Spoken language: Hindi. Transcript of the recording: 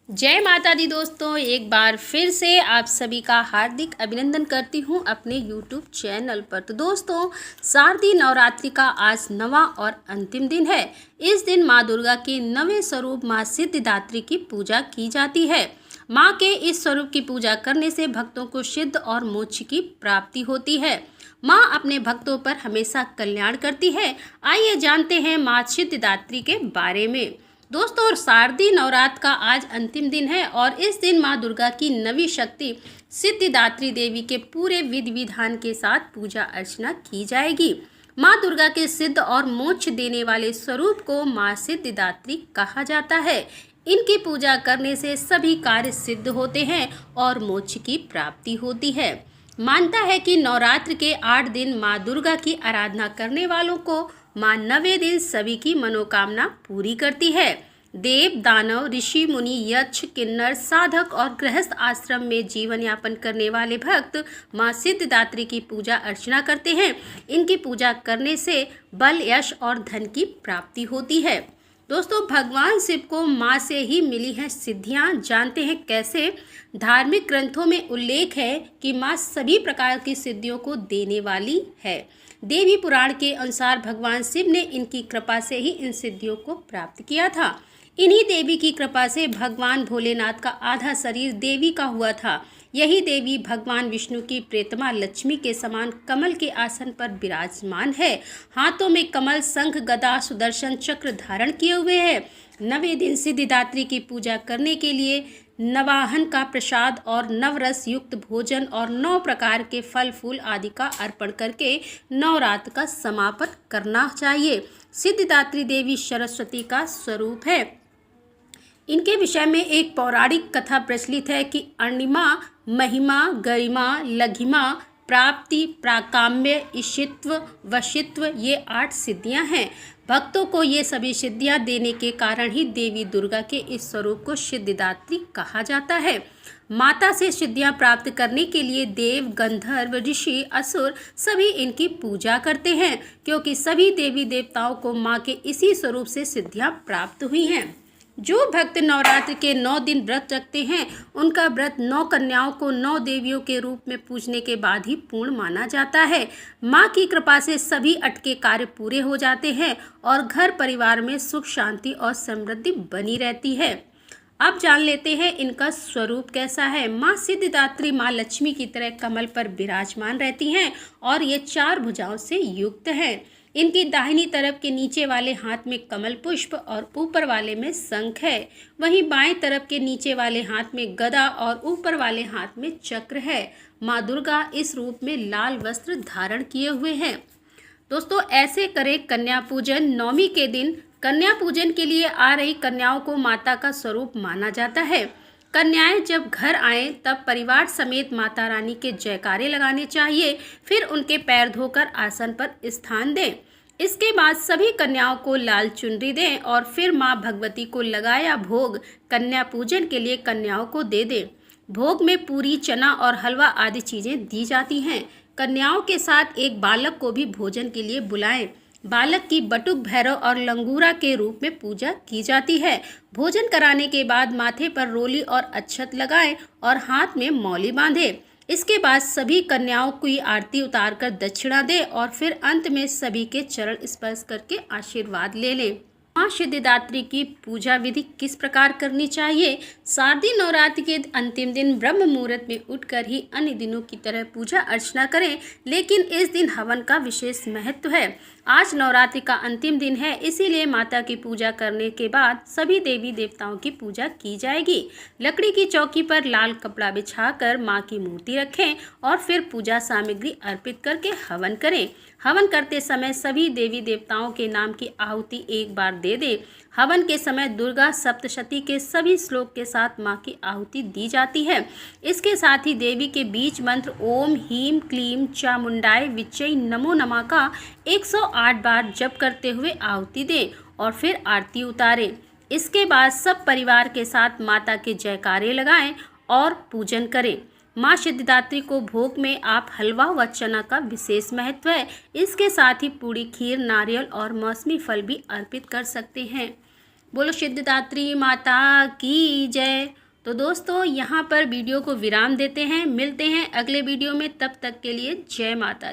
जय माता दी दोस्तों, एक बार फिर से आप सभी का हार्दिक अभिनंदन करती हूँ अपने YouTube चैनल पर। तो दोस्तों, शारदीय नवरात्रि का आज 9वां और अंतिम दिन है। इस दिन माँ दुर्गा के 9वें स्वरूप माँ सिद्धिदात्री की पूजा की जाती है। माँ के इस स्वरूप की पूजा करने से भक्तों को सिद्ध और मोक्ष की प्राप्ति होती है। माँ अपने भक्तों पर हमेशा कल्याण करती है। आइए जानते हैं माँ सिद्धिदात्री के बारे में। दोस्तों, शारदीय नवरात्र का आज अंतिम दिन है और इस दिन माँ दुर्गा की नवी शक्ति सिद्धिदात्री देवी के पूरे विधि विधान के साथ पूजा अर्चना की जाएगी। माँ दुर्गा के सिद्ध और मोक्ष देने वाले स्वरूप को माँ सिद्धिदात्री कहा जाता है। इनकी पूजा करने से सभी कार्य सिद्ध होते हैं और मोक्ष की प्राप्ति होती है। मानता है कि नवरात्र के 8 दिन माँ दुर्गा की आराधना करने वालों को माँ 9वें दिन सभी की मनोकामना पूरी करती है। देव, दानव, ऋषि, मुनि, यक्ष, किन्नर, साधक और गृहस्थ आश्रम में जीवन यापन करने वाले भक्त माँ सिद्धिदात्री की पूजा अर्चना करते हैं। इनकी पूजा करने से बल, यश और धन की प्राप्ति होती है। दोस्तों, भगवान शिव को माँ से ही मिली हैं सिद्धियाँ। जानते हैं कैसे? धार्मिक ग्रंथों में उल्लेख है कि माँ सभी प्रकार की सिद्धियों को देने वाली है। देवी पुराण के अनुसार भगवान शिव ने इनकी कृपा से ही इन सिद्धियों को प्राप्त किया था। इन्हीं देवी की कृपा से भगवान भोलेनाथ का आधा शरीर देवी का हुआ था। यही देवी भगवान विष्णु की प्रेतमा लक्ष्मी के समान कमल के आसन पर विराजमान है। हाथों में कमल, शंख, गदा, सुदर्शन चक्र धारण किए हुए है। 9वें दिन सिद्धिदात्री की पूजा करने के लिए नवाहन का प्रसाद और नवरस युक्त भोजन और 9 प्रकार के फल फूल आदि का अर्पण करके नवरात्र का समापन करना चाहिए। सिद्धिदात्री देवी सरस्वती का स्वरूप है। इनके विषय में एक पौराणिक कथा प्रचलित है कि अणिमा, महिमा, गरिमा, लघिमा, प्राप्ति, प्राकाम्य, ईशित्व, वशित्व ये 8 सिद्धियां हैं। भक्तों को ये सभी सिद्धियां देने के कारण ही देवी दुर्गा के इस स्वरूप को सिद्धिदात्री कहा जाता है। माता से सिद्धियां प्राप्त करने के लिए देव, गंधर्व, ऋषि, असुर सभी इनकी पूजा करते हैं, क्योंकि सभी देवी देवताओं को माँ के इसी स्वरूप से सिद्धियां प्राप्त हुई हैं। जो भक्त नवरात्र के 9 दिन व्रत रखते हैं, उनका व्रत 9 कन्याओं को 9 देवियों के रूप में पूजने के बाद ही पूर्ण माना जाता है। माँ की कृपा से सभी अटके कार्य पूरे हो जाते हैं और घर परिवार में सुख, शांति और समृद्धि बनी रहती है। अब जान लेते हैं इनका स्वरूप कैसा है। माँ सिद्धिदात्री माँ लक्ष्मी की तरह कमल पर विराजमान रहती हैं और ये 4 भुजाओं से युक्त हैं। इनकी दाहिनी तरफ के नीचे वाले हाथ में कमल पुष्प और ऊपर वाले में शंख है। वहीं बाएं तरफ के नीचे वाले हाथ में गदा और ऊपर वाले हाथ में चक्र है। माँ दुर्गा इस रूप में लाल वस्त्र धारण किए हुए हैं। दोस्तों, ऐसे करें कन्या पूजन। 9वीं के दिन कन्या पूजन के लिए आ रही कन्याओं को माता का स्वरूप माना जाता है। कन्याएं जब घर आएं तब परिवार समेत माता रानी के जयकारे लगाने चाहिए। फिर उनके पैर धोकर आसन पर स्थान दें। इसके बाद सभी कन्याओं को लाल चुनरी दें और फिर माँ भगवती को लगाया भोग कन्या पूजन के लिए कन्याओं को दे दें। भोग में पूरी, चना और हलवा आदि चीज़ें दी जाती हैं। कन्याओं के साथ एक बालक को भी भोजन के लिए बुलाएं। बालक की बटुक, भैरव और लंगूरा के रूप में पूजा की जाती है। भोजन कराने के बाद माथे पर रोली और अक्षत लगाएं और हाथ में मौली बांधें। इसके बाद सभी कन्याओं की आरती उतारकर दक्षिणा दें और फिर अंत में सभी के चरण स्पर्श करके आशीर्वाद ले लें। माँ सिद्धिदात्री की पूजा विधि किस प्रकार करनी चाहिए? शारदीय नवरात्रि के अंतिम दिन ब्रह्म मुहूर्त में उठकर ही अन्य दिनों की तरह पूजा अर्चना करें, लेकिन इस दिन हवन का विशेष महत्व है। आज नवरात्रि का अंतिम दिन है, इसीलिए माता की पूजा करने के बाद सभी देवी देवताओं की पूजा की जाएगी। लकड़ी की चौकी पर लाल कपड़ा बिछाकर माँ की मूर्ति रखें और फिर पूजा सामग्री अर्पित करके हवन करें। हवन करते समय सभी देवी देवताओं के नाम की आहुति एक बार दे दें। हवन के समय दुर्गा सप्तशती के सभी श्लोक के साथ माँ की आहुति दी जाती है। इसके साथ ही देवी के बीज मंत्र ओम ह्रीं क्लीं चामुंडाय विच्चै नमो नमः का 108 बार जप करते हुए आहुति दें और फिर आरती उतारें। इसके बाद सब परिवार के साथ माता के जयकारे लगाएं और पूजन करें। माँ सिद्धिदात्री को भोग में आप हलवा व चना का विशेष महत्व है। इसके साथ ही पूरी, खीर, नारियल और मौसमी फल भी अर्पित कर सकते हैं। बोलो सिद्धिदात्री माता की जय। तो दोस्तों यहाँ पर वीडियो को विराम देते हैं, मिलते हैं अगले वीडियो में, तब तक के लिए जय माता।